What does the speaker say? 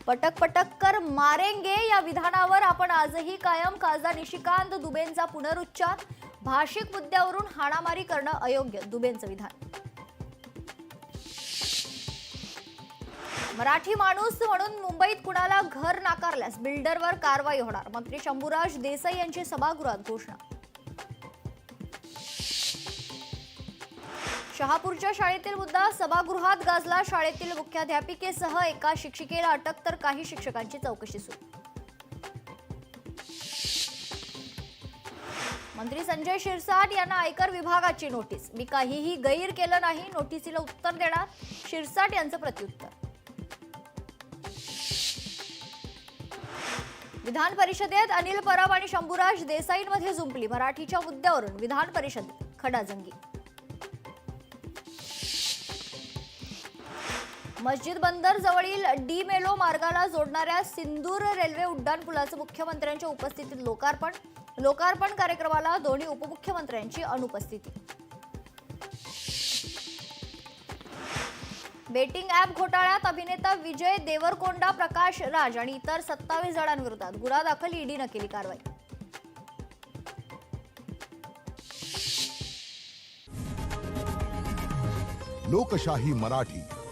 पटक पटक कर मारेंगे या विधानावर आपण आजही कायम. खासदार निशिकांत दुबेंचा पुनरुच्चार. भाषिक मुद्द्यावरून हाणामारी करणं अयोग्य, दुबेंचं विधान. मराठी माणूस म्हणून मुंबईत कुणाला घर नाकारल्यास बिल्डरवर कारवाई होणार, मंत्री शंभूराज देसाई यांची सभागृहात घोषणा. शहापूरच्या शाळेतील मुद्दा सभागृहात गाजला. शाळेतील मुख्याध्यापिकेसह एका शिक्षिकेला अटक तर काही शिक्षकांची चौकशी सुरू. मंत्री संजय शिरसाट यांना आयकर विभागाची नोटीस. मी काहीही गैर केलं नाही, नोटीसीला उत्तर देणार, शिरसाट यांचं प्रत्युत्तर. विधान परिषदेत अनिल परब आणि शंभूराज देसाईंमध्ये जुंपली. मराठीच्या मुद्द्यावरून विधान परिषदेत खडाजंगी. मस्जिद बंदर जवळील डी मेलो मार्गाला जोडणाऱ्या सिंदूर रेल्वे उड्डाणपुलाचं मुख्यमंत्र्यांच्या उपस्थितीत लोकार्पण. लोकार्पण कार्यक्रमाला दोन्ही उपमुख्यमंत्र्यांची अनुपस्थिती. बेटिंग ॲप घोटाळ्यात अभिनेता विजय देवरकोंडा, प्रकाश राज आणि इतर 27 जणांविरोधात गुन्हा दाखल. ईडीनं केली कारवाई. लोकशाही मराठी